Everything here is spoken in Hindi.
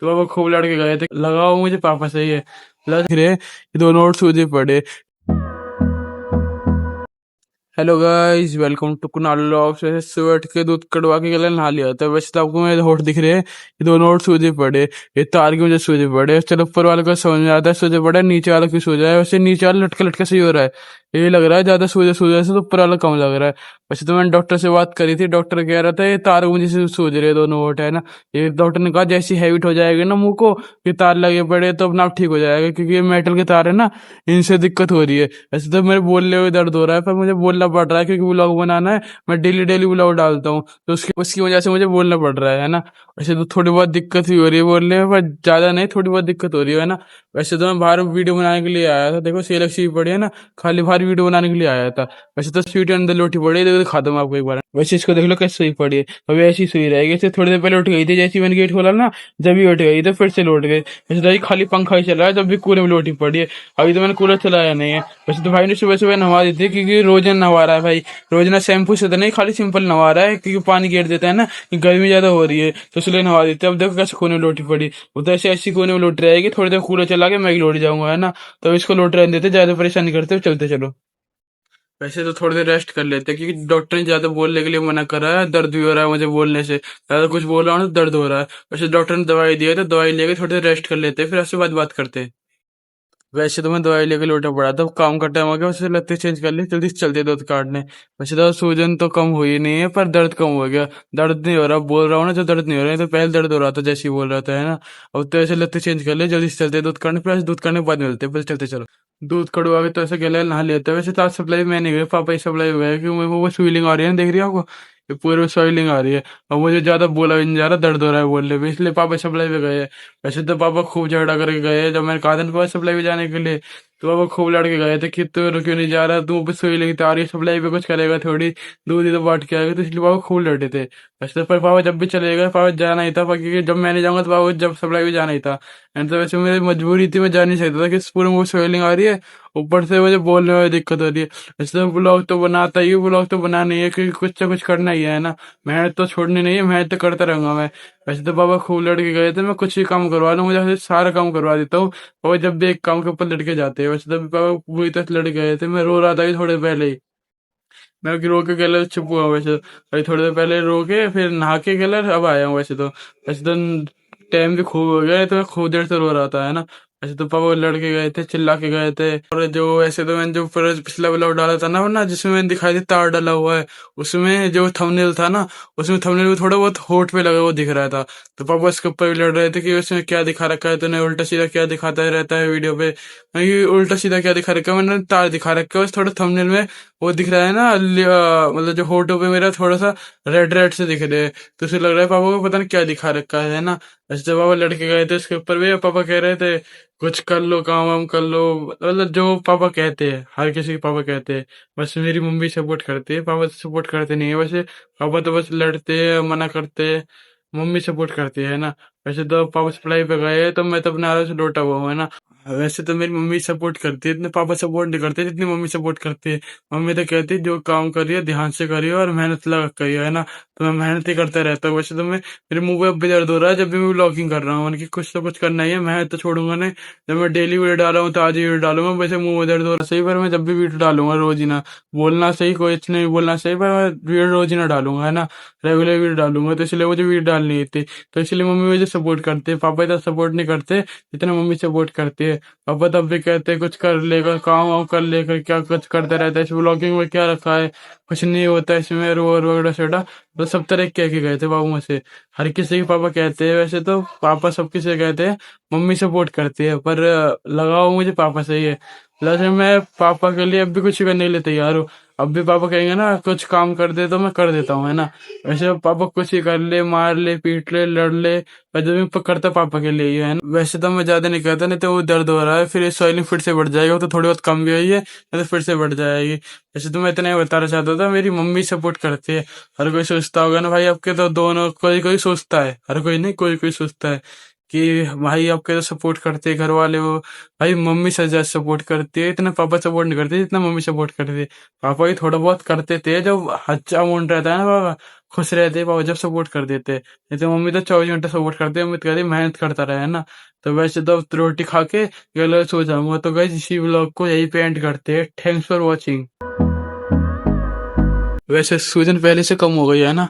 तो पापा खूब लड़के गए थे, लगाओ मुझे पापा सही है। लग रहे ये दोनों और सूझे पड़े। Hello guys, welcome to Kunal vlogs. वैसे सुबह उठ के दूध कड़वा के गले नहा लिया था। वैसे तो आपको मेरे होठ दिख रहे हैं, ये दोनों होठ सूजे पड़े। ये तार की वजह से सूजे पड़े। चलो ऊपर वाले को समझ में आता है सूजे पड़े, नीचे वाला क्यों सूझा है। वैसे नीचे वाला लटके लटके सही हो रहा है, ये लग रहा है ज्यादा सूजे सूजे से तो ऊपर वाला कम लग रहा है। वैसे तो मैंने डॉक्टर से बात करी थी, डॉक्टर कह रहा था ये तार की वजह से सूझ रहे हैं दोनों होठ, है ना। ये डॉक्टर ने कहा जैसी हैबिट हो जाएगी ना मुंह को कि तार लगे पड़े तो अपना आप ठीक हो जाएगा, क्योंकि ये मेटल के तार है ना, इनसे दिक्कत हो रही है। वैसे तो मेरे बोलने में दर्द हो रहा है, पर मुझे बोलना पड़ रहा है क्योंकि व्लॉग बनाना है। मैं डेली डेली व्लॉग डालता हूँ, तो उसकी उसकी वजह से मुझे बोलना पड़ रहा है ना। वैसे तो थोड़ी बहुत दिक्कत भी हो रही है बोलने में, पर ज्यादा नहीं, थोड़ी बहुत दिक्कत हो रही है ना। वैसे तो मैं बाहर वीडियो बनाने के लिए आया था, देखो सेल अच्छी पड़ी है ना, खाली बाहर वीडियो बनाने के लिए आया था। वैसे तो स्वीट अंदर लोटी पड़ी है, देखो दिखा दूँ मैं आपको एक बार। वैसे इसको देख लो कैसे सोई पड़ी है, अभी ऐसी सोई रहेगी। इससे थोड़ी देर पहले उठ गई थी, जैसे ही मैंने गेट खोला ना, जब भी उठ गई तो फिर से लौट गई। वैसे तो ये खाली पंखा ही चला है, जब भी कूलर में लोटी पड़ी है। अभी तो मैंने कूलर चलाया नहीं है। वैसे तो भाई ने सुबह सुबह नहवा दी थी, क्योंकि रोज नहवा रहा है भाई। रोज ना शैम्पू से तो नहीं, खाली सिंपल नहवा रहा है, क्योंकि पानी गिर देता है ना, कि गर्मी ज्यादा हो रही है, तो इसलिए नहवा देते हैं। अब देखो कैसे कोने में लोटी पड़ी, वो तो ऐसे ऐसी कोने में लोट रहेगी। थोड़ी देर कूलर चला के मैं ही लौट जाऊंगा, है ना। तो इसको लोट रहने देते, ज्यादा परेशान नहीं करते, चलते चलो। वैसे तो थोड़ी देर रेस्ट कर लेते हैं, क्योंकि डॉक्टर ने ज्यादा बोलने के लिए मना करा है, दर्द भी हो रहा है मुझे बोलने से, ज्यादा कुछ बोल रहा हूँ तो दर्द हो रहा है। वैसे डॉक्टर ने दवाई दी है, तो दवाई लेके थोड़ी देर रेस्ट कर लेते हैं, फिर उसके बाद बात करते हैं। वैसे तो मैं दवाई लेके लौटा पड़ा था, काम का टाइम हो गया, वैसे लगते चेंज कर ली, जल्दी से चलते दूध काटने। वैसे तो सूजन तो कम हुई नहीं है, पर दर्द कम हो गया। दर्द नहीं हो रहा, बोल रहा हूँ ना, जो दर्द नहीं हो रहा है, तो पहले दर्द हो रहा था जैसे ही बोल रहा था, है ना। अब तो ऐसे लगते चेंज कर ले, जल्दी से चलते दूध काटने, फिर दूध काटने के बाद मिलते हैं, बस चलते चलो। दूध कड़वा के तो ऐसे गले नहा लेते हैं। वैसे तो आज सप्लाई मैं नहीं गई, पापा ही सप्लाई हो गया, क्योंकि वो स्वेलिंग आ रही है ना, देख रही है आपको, ये पूरे स्वेलिंग आ रही है। और मुझे ज्यादा बोला भी नहीं जा रहा, दर्द हो रहा है बोलने में, इसलिए पापा सप्लाई पे गए। वैसे तो पापा खूब झगड़ा करके गए, जब मैंने कहा था ना पापा सप्लाई पे जाने के लिए, तो पापा खूब लड़के गए थे कि तू क्यों नहीं जा रहा, तू बस स्वेलिंग तो आ रही है, सप्लाई पे कुछ करेगा थोड़ी, दूध ही तो बांट के आएगा, तो इसलिए पापा खूब लड़े थे। वैसे तो पर पापा जब भी चले गए, पापा जाना ही था, क्योंकि जब मैं नहीं जाऊंगा तो पापा जब सप्लाई पे जाना ही था। एंड तो वैसे मेरी मजबूरी थी, मैं जा नहीं सकता था, कि पूरे मुंह स्वेलिंग आ रही है, ऊपर से मुझे बोलने में दिक्कत हो रही है। वैसे तो ब्लॉग तो बनाता ही, ब्लॉग तो बनाना ही है, क्योंकि कुछ ना कुछ करना ही है ना। मेहनत तो छोड़नी नहीं है, मेहनत तो करता रहूंगा मैं। वैसे तो पापा खूब लड़के गए थे, मैं कुछ भी काम करवा लूँ, मुझे सारा काम करवा देता हूँ। और जब भी एक काम के ऊपर लड़के जाते हैं, वैसे तो पापा पूरी तरह लड़ गए थे, मैं रो रहा था कि थोड़े पहले ही। मैं रो के गलर चुप हुआ हूँ वैसे। अभी थोड़ी देर पहले रो के फिर नहा के गलर अब आया हूँ। वैसे तो टाइम भी खूब हो गया है, तो मैं खूब देर से रो रहा था, है ना। वैसे तो पापा लड़के गए थे, चिल्ला के गए थे। और जो वैसे तो मैंने जो पिछला ब्लॉग डाला था ना, जिसमें मैंने दिखाई दी तार डाला हुआ है, उसमें जो थंबनेल था ना, उसमें थंबनेल में थोड़ा बहुत होठ पे लगा हुआ दिख रहा था। तो पापा इसके ऊपर भी लड़ रहे थे कि उसमें क्या दिखा रखा है तूने, उल्टा सीधा क्या दिखाता रहता है वीडियो पे। मैं ये उल्टा सीधा क्या दिखा रखा है, मैंने तार दिखा रखा है बस, थोड़ा थंबनेल में वो दिख रहा है ना, मतलब जो होठों पे मेरा थोड़ा सा रेड रेड से दिख रहे हैं, तो उसे लग रहा है पापा को पता नहीं क्या दिखा रखा है ना। ऐसे जब पापा लड़के गए थे उसके ऊपर भी, पापा कह रहे थे कुछ कर लो, काम वाम कर लो, मतलब जो पापा कहते हैं, हर किसी के पापा कहते हैं। बस मेरी मम्मी सपोर्ट करती है, पापा सपोर्ट करते नहीं है वैसे। पापा तो बस लड़ते हैं, मना करते हैं, मम्मी सपोर्ट करती है ना। वैसे तो पापा सप्लाई पे गए, तो मैं तो अपने आराम से लौटा हुआ हूँ, है ना। वैसे तो मेरी मम्मी सपोर्ट करती है, इतने पापा सपोर्ट नहीं करते जितनी मम्मी सपोर्ट करती है। मम्मी तो कहती है जो काम करिए ध्यान से करिए और मेहनत लगा करिए, है ना। तो मैं मेहनत ही करता रहता हूँ। वैसे तो मैं, मेरे मुंह पे अब भी दर्द हो रहा है जब भी मैं व्लॉगिंग कर रहा हूँ, उनकी कुछ तो कुछ करना ही है, मेहनत तो छोड़ूंगा नहीं। जब मैं डेली वीडियो डाला हूँ तो आज ही वीडियो डालूंगा। वैसे मुंह में दर्द हो रहा है सही, पर मैं जब भी वीडियो डालूंगा रोज ही ना, बोलना सही कुछ नहीं बोलना सही, पर मैं वीडियो रोज ही ना डालूंगा, है ना। रेगुलर वीडियो डालूंगा, तो इसलिए मुझे वीडियो डालनी थी। तो इसलिए मम्मी मुझे सपोर्ट करते है, पापा इतना सपोर्ट नहीं करते जितना मम्मी सपोर्ट करती है। पापा तब भी कहते हैं कुछ कर लेकर, काम वाम कर लेकर, क्या कुछ करते रहता है, इस ब्लॉगिंग में क्या रखा है, कुछ नहीं होता है इसमें, रोर वगैरह सेटा। तो सब तरह कह के गए थे पापा मुझसे, हर किसी के पापा कहते हैं। वैसे तो पापा सब किसी कहते हैं, मम्मी सपोर्ट करती है, पर लगाओ मुझे पापा सही है। वैसे मैं पापा के लिए अब भी कुछ करने के लिए तैयार हूँ। अब भी पापा कहेंगे ना कुछ काम कर दे, तो मैं कर देता हूँ, है ना। वैसे पापा कुछ ही कर ले, मार ले, पीट ले, लड़ ले, पर जब भी करता पापा के लिए ही है ना। वैसे तो मैं ज्यादा नहीं करता, नहीं तो वो दर्द हो रहा है, फिर स्वेलिंग फिर से बढ़ जाएगी। वो तो थोड़ी बहुत कम भी हुई है, नहीं तो फिर से बढ़ जाएगी। वैसे तो मैं इतना ही बताना चाहता था, मेरी मम्मी सपोर्ट करती है। हर कोई सोचता होगा ना भाई, आपके तो दोनों, कोई कोई सोचता है, हर कोई नहीं, कोई कोई सोचता है कि भाई आप कैसे सपोर्ट करते हैं घर वाले हो। भाई मम्मी से ज्यादा सपोर्ट करती है, इतना पापा सपोर्ट नहीं करते जितना मम्मी सपोर्ट करती है। पापा ही थोड़ा बहुत करते थे जब अच्छा मूड रहता है ना, पापा खुश रहते पापा जब सपोर्ट कर देते। नहीं तो मम्मी तो 24 घंटे सपोर्ट करते, मम्मी तो कहती मेहनत करता रहे है ना। तो वैसे तो अब रोटी खा के गले सो जाऊंगा। तो गाइस इसी व्लॉग को यही पे एंड करते हैं। Thanks for watching. वैसे सूजन पहले से कम हो गई है ना।